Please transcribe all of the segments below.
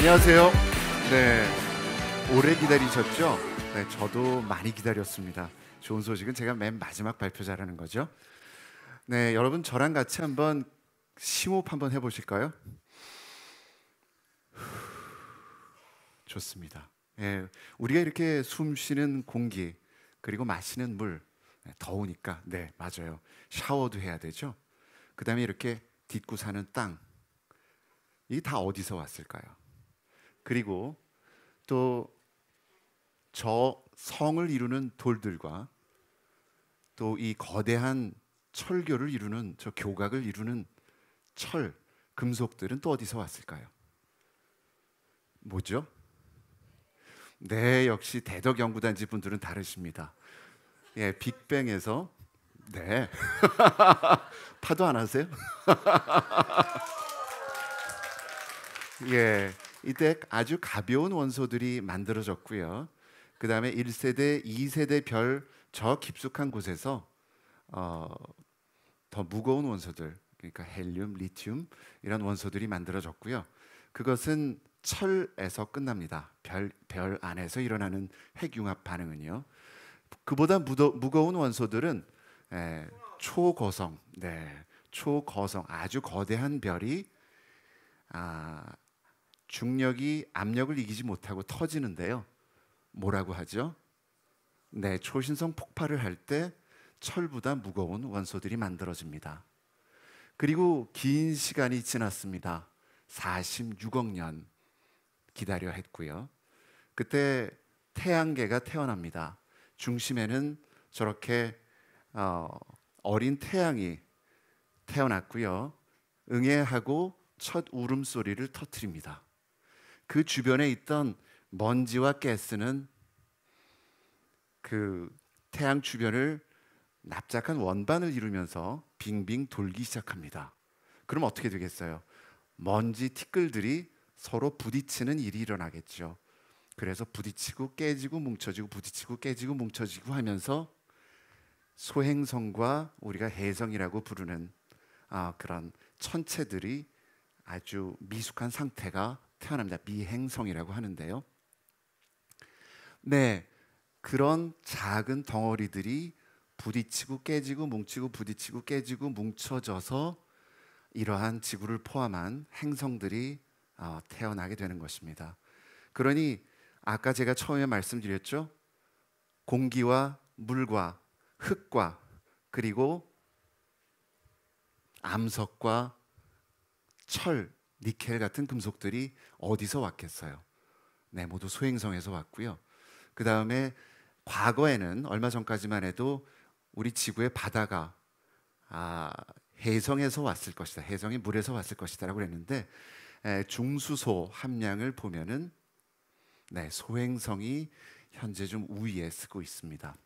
안녕하세요. 네, 오래 기다리셨죠? 네, 저도 많이 기다렸습니다. 좋은 소식은 제가 맨 마지막 발표자라는 거죠. 네, 여러분 저랑 같이 한번 심호흡 한번 해보실까요? 좋습니다. 예, 우리가 이렇게 숨 쉬는 공기 그리고 마시는 물, 더우니까 네, 맞아요. 샤워도 해야 되죠. 그다음에 이렇게 딛고 사는 땅, 이게 다 어디서 왔을까요? 그리고 또 저 성을 이루는 돌들과 또 이 거대한 철교를 이루는 저 교각을 이루는 철, 금속들은 또 어디서 왔을까요? 뭐죠? 네, 역시 대덕연구단지 분들은 다르십니다. 예, 빅뱅에서 네. 파도 안 하세요? 예, 이때 아주 가벼운 원소들이 만들어졌고요. 그 다음에 1세대, 2세대 별 저 깊숙한 곳에서 어, 더 무거운 원소들, 그러니까 헬륨, 리튬 이런 원소들이 만들어졌고요. 그것은 철에서 끝납니다. 별 안에서 일어나는 핵융합 반응은요. 그보다 무거운 원소들은 초고성, 네, 초거성 아주 거대한 별이 아, 중력이 압력을 이기지 못하고 터지는데요. 뭐라고 하죠? 네, 초신성 폭발을 할 때 철보다 무거운 원소들이 만들어집니다. 그리고 긴 시간이 지났습니다. 46억 년 기다려 했고요. 그때 태양계가 태어납니다. 중심에는 저렇게 어린 태양이 태어났고요. 응애하고 첫 울음소리를 터뜨립니다. 그 주변에 있던 먼지와 가스는 그 태양 주변을 납작한 원반을 이루면서 빙빙 돌기 시작합니다. 그럼 어떻게 되겠어요? 먼지 티끌들이 서로 부딪히는 일이 일어나겠죠. 그래서 부딪히고 깨지고 뭉쳐지고 부딪히고 깨지고 뭉쳐지고 하면서 소행성과 우리가 해성이라고 부르는 그런 천체들이 아주 미숙한 상태가 태어납니다. 미행성이라고 하는데요. 네, 그런 작은 덩어리들이 부딪히고 깨지고 뭉치고 부딪히고 깨지고 뭉쳐져서 이러한 지구를 포함한 행성들이 태어나게 되는 것입니다. 그러니 아까 제가 처음에 말씀드렸죠. 공기와 물과 흙과 그리고 암석과 철, 니켈 같은 금속들이 어디서 왔겠어요? 네, 모두 소행성에서 왔고요. 그 다음에 과거에는 얼마 전까지만 해도 우리 지구의 바다가 해성에서 왔을 것이다. 해성이 물에서 왔을 것이다라고 그랬는데 중수소 함량을 보면은 네, 소행성이 현재 좀 우위에 쓰고 있습니다.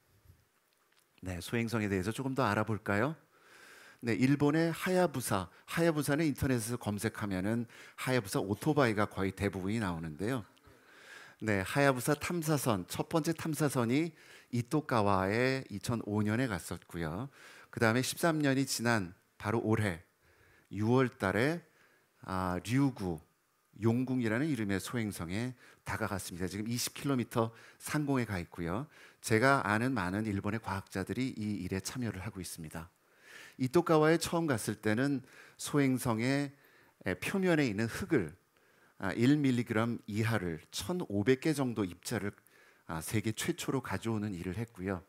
네, 소행성에 대해서 조금 더 알아볼까요? 네, 일본의 하야부사는 인터넷에서 검색하면은 하야부사 오토바이가 거의 대부분이 나오는데요. 네, 하야부사 탐사선 첫 번째 탐사선이 이토가와에 2005년에 갔었고요. 그 다음에 13년이 지난 바로 올해 6월 달에 류구 용궁이라는 이름의 소행성에 다가갔습니다. 지금 20km 상공에 가 있고요. 제가 아는 많은 일본의 과학자들이 이 일에 참여를 하고 있습니다. 이토가와에 처음 갔을 때는 소행성의 표면에 있는 흙을 1mg 이하를 1,500개 정도 입자를 세계 최초로 가져오는 일을 했고요.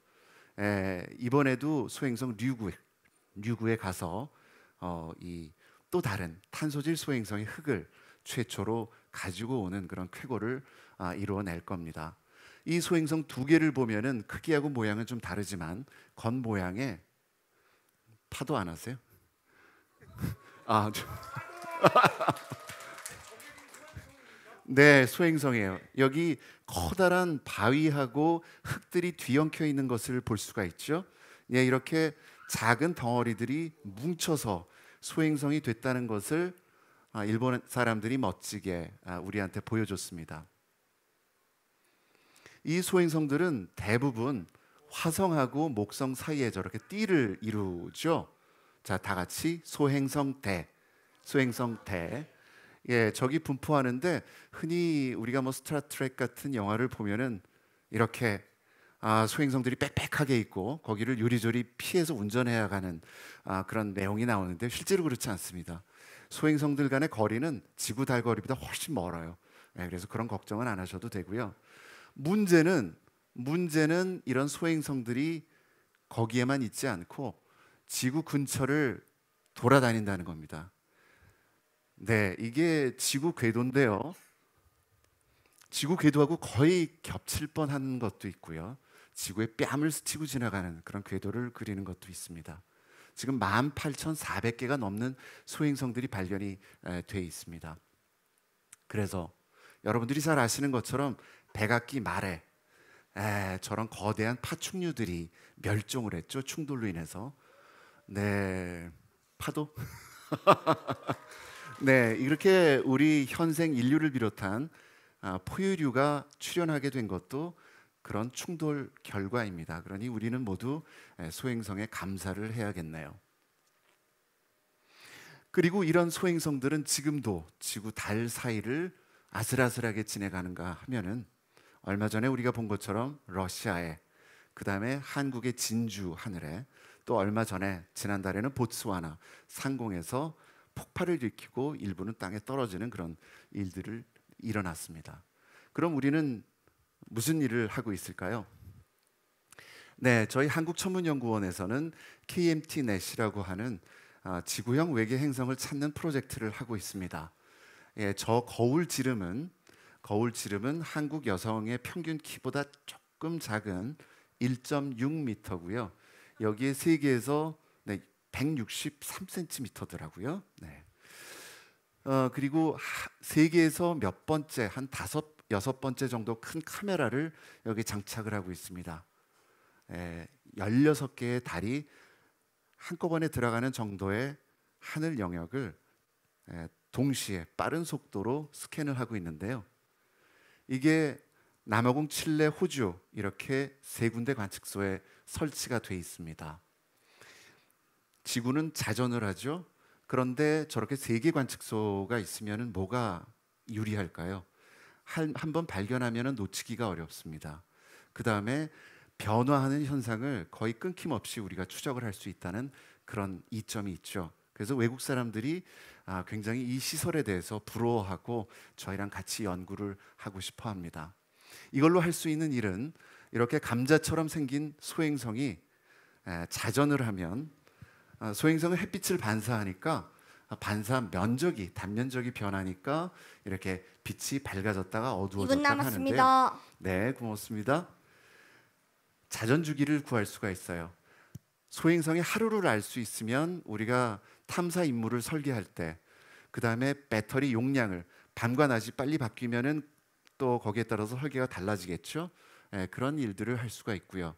이번에도 소행성 류구에 가서 이 또 다른 탄소질 소행성의 흙을 최초로 가지고 오는 그런 쾌거를 이루어낼 겁니다. 이 소행성 두 개를 보면은 크기하고 모양은 좀 다르지만 겉 모양에 파도 안 하세요? 네, 소행성이에요. 여기 커다란 바위하고 흙들이 뒤엉켜 있는 것을 볼 수가 있죠. 예, 이렇게 작은 덩어리들이 뭉쳐서 소행성이 됐다는 것을 일본 사람들이 멋지게 우리한테 보여줬습니다. 이 소행성들은 대부분 화성하고 목성 사이에 저렇게 띠를 이루죠. 자, 다 같이 소행성대. 예, 적이 분포하는데 흔히 우리가 뭐 스타트랙 같은 영화를 보면은 이렇게 소행성들이 빽빽하게 있고 거기를 요리조리 피해서 운전해야 가는 그런 내용이 나오는데 실제로 그렇지 않습니다. 소행성들 간의 거리는 지구 달 거리보다 훨씬 멀어요. 예, 그래서 그런 걱정은 안 하셔도 되고요. 문제는 이런 소행성들이 거기에만 있지 않고 지구 근처를 돌아다닌다는 겁니다. 네, 이게 지구 궤도인데요. 지구 궤도하고 거의 겹칠 뻔한 것도 있고요. 지구의 뺨을 스치고 지나가는 그런 궤도를 그리는 것도 있습니다. 지금 18,400개가 넘는 소행성들이 발견이 돼 있습니다. 그래서 여러분들이 잘 아시는 것처럼 백악기 말에 저런 거대한 파충류들이 멸종을 했죠. 충돌로 인해서. 네, 파도? 네, 이렇게 우리 현생 인류를 비롯한 포유류가 출현하게 된 것도 그런 충돌 결과입니다. 그러니 우리는 모두 소행성에 감사를 해야겠네요. 그리고 이런 소행성들은 지금도 지구 달 사이를 아슬아슬하게 지내가는가 하면은 얼마 전에 우리가 본 것처럼 러시아에, 그다음에 한국의 진주 하늘에, 또 얼마 전에 지난달에는 보츠와나 상공에서 폭발을 일으키고 일부는 땅에 떨어지는 그런 일들을 일어났습니다. 그럼 우리는 무슨 일을 하고 있을까요? 네, 저희 한국천문연구원에서는 KMT-NET이라고 하는 지구형 외계 행성을 찾는 프로젝트를 하고 있습니다. 예, 저 거울 지름은 한국 여성의 평균 키보다 조금 작은 1.6m고요. 여기에 세계에서 163cm더라고요. 네. 그리고 세계에서 몇 번째, 한 다섯, 여섯 번째 정도 큰 카메라를 여기 장착을 하고 있습니다. 16개의 달이 한꺼번에 들어가는 정도의 하늘 영역을 동시에 빠른 속도로 스캔을 하고 있는데요. 이게 남아공, 칠레, 호주 이렇게 세 군데 관측소에 설치가 돼 있습니다. 지구는 자전을 하죠. 그런데 저렇게 세 개 관측소가 있으면 뭐가 유리할까요? 한 번 발견하면 놓치기가 어렵습니다. 그 다음에 변화하는 현상을 거의 끊김없이 우리가 추적을 할 수 있다는 그런 이점이 있죠. 그래서 외국 사람들이 굉장히 이 시설에 대해서 부러워하고 저희랑 같이 연구를 하고 싶어 합니다. 이걸로 할 수 있는 일은 이렇게 감자처럼 생긴 소행성이 자전을 하면 소행성은 햇빛을 반사하니까 반사 면적이, 단면적이 변하니까 이렇게 빛이 밝아졌다가 2분 어두워졌다가 하는데요. 남았습니다. 네, 고맙습니다. 자전 주기를 구할 수가 있어요. 소행성의 하루를 알 수 있으면 우리가 탐사 임무를 설계할 때, 그 다음에 배터리 용량을 밤과 낮이 빨리 바뀌면은 또 거기에 따라서 설계가 달라지겠죠. 그런 일들을 할 수가 있고요.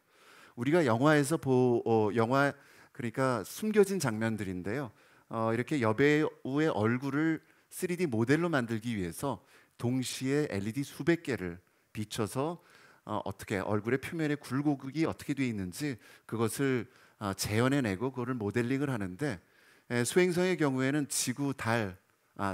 우리가 영화에서 영화, 그러니까 숨겨진 장면들인데요. 이렇게 여배우의 얼굴을 3D 모델로 만들기 위해서 동시에 LED 수백 개를 비춰서 어떻게 얼굴의 표면의 굴곡이 어떻게 되어 있는지 그것을 재현해내고 그거를 모델링을 하는데, 소행성의 경우에는 지구, 달,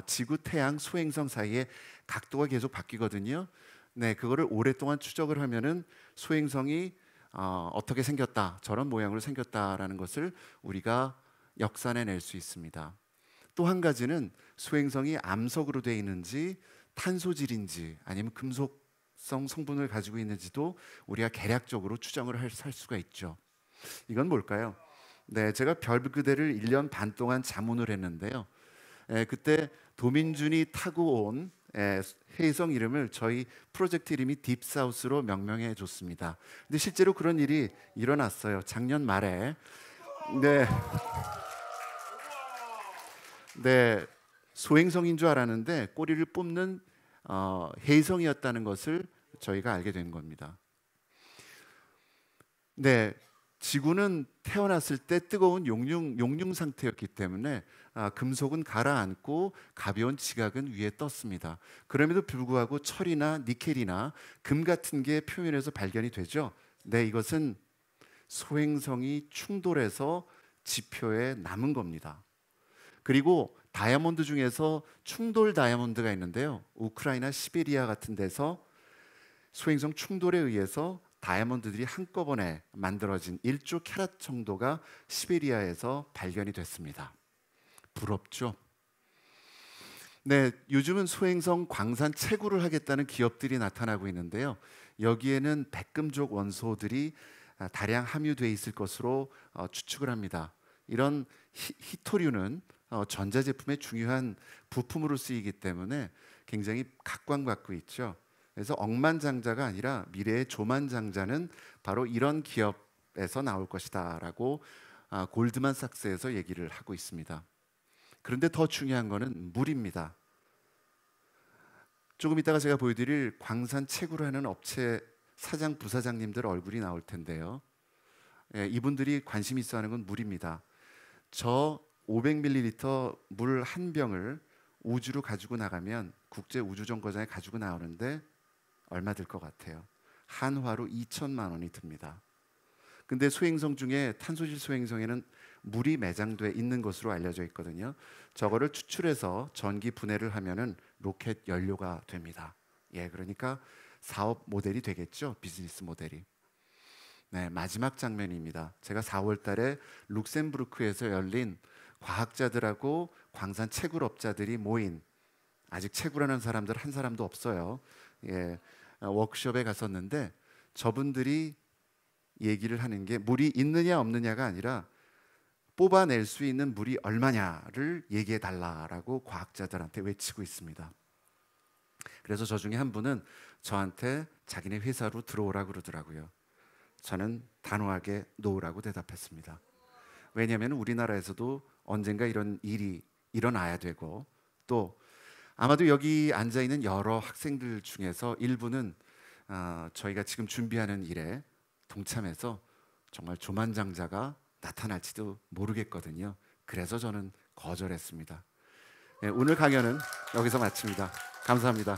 지구, 태양, 소행성 사이에 각도가 계속 바뀌거든요. 네, 그거를 오랫동안 추적을 하면은 소행성이 어떻게 생겼다, 저런 모양으로 생겼다라는 것을 우리가 역산해낼 수 있습니다. 또 한 가지는 소행성이 암석으로 되어 있는지 탄소질인지 아니면 금속성 성분을 가지고 있는지도 우리가 계략적으로 추정을 할 수가 있죠. 이건 뭘까요? 네, 제가 별그대를 1년 반 동안 자문을 했는데요. 그때 도민준이 타고 온 해성 이름을 저희 프로젝트 이름이 딥사우스로 명명해 줬습니다. 근데 실제로 그런 일이 일어났어요. 작년 말에. 네. 네, 소행성인 줄 알았는데 꼬리를 뽑는 해성이었다는 것을 저희가 알게 된 겁니다. 네, 지구는 태어났을 때 뜨거운 용융 상태였기 때문에 금속은 가라앉고 가벼운 지각은 위에 떴습니다. 그럼에도 불구하고 철이나 니켈이나 금 같은 게 표면에서 발견이 되죠. 네, 이것은 소행성이 충돌해서 지표에 남은 겁니다. 그리고 다이아몬드 중에서 충돌 다이아몬드가 있는데요. 우크라이나 시베리아 같은 데서 소행성 충돌에 의해서 다이아몬드들이 한꺼번에 만들어진 1조 캐럿 정도가 시베리아에서 발견이 됐습니다. 부럽죠? 네, 요즘은 소행성 광산 채굴을 하겠다는 기업들이 나타나고 있는데요. 여기에는 백금족 원소들이 다량 함유되어 있을 것으로 추측을 합니다. 이런 히토류는 전자제품의 중요한 부품으로 쓰이기 때문에 굉장히 각광받고 있죠. 그래서 억만장자가 아니라 미래의 조만장자는 바로 이런 기업에서 나올 것이다라고 골드만삭스에서 얘기를 하고 있습니다. 그런데 더 중요한 거는 물입니다. 조금 이따가 제가 보여드릴 광산 채굴을 하는 업체 사장, 부사장님들 얼굴이 나올 텐데요. 예, 이분들이 관심 있어 하는 건 물입니다. 저 500ml 물 한 병을 우주로 가지고 나가면 국제 우주정거장에 가지고 나오는데 얼마 들 것 같아요? 한화로 2천만 원이 듭니다. 근데 소행성 중에 탄소질 소행성에는 물이 매장돼 있는 것으로 알려져 있거든요. 저거를 추출해서 전기 분해를 하면은 로켓 연료가 됩니다. 예, 그러니까 사업 모델이 되겠죠. 비즈니스 모델이. 네, 마지막 장면입니다. 제가 4월 달에 룩셈부르크에서 열린 과학자들하고 광산 채굴업자들이 모인, 아직 채굴하는 사람들 한 사람도 없어요. 예, 워크숍에 갔었는데 저분들이 얘기를 하는 게 물이 있느냐 없느냐가 아니라 뽑아낼 수 있는 물이 얼마냐를 얘기해 달라라고 과학자들한테 외치고 있습니다. 그래서 저 중에 한 분은 저한테 자기네 회사로 들어오라고 그러더라고요. 저는 단호하게 노라고 대답했습니다. 왜냐하면 우리나라에서도 언젠가 이런 일이 일어나야 되고, 또 아마도 여기 앉아 있는 여러 학생들 중에서 일부는 저희가 지금 준비하는 일에 동참해서 정말 조만장자가 나타날지도 모르겠거든요. 그래서 저는 거절했습니다. 네, 오늘 강연은 여기서 마칩니다. 감사합니다.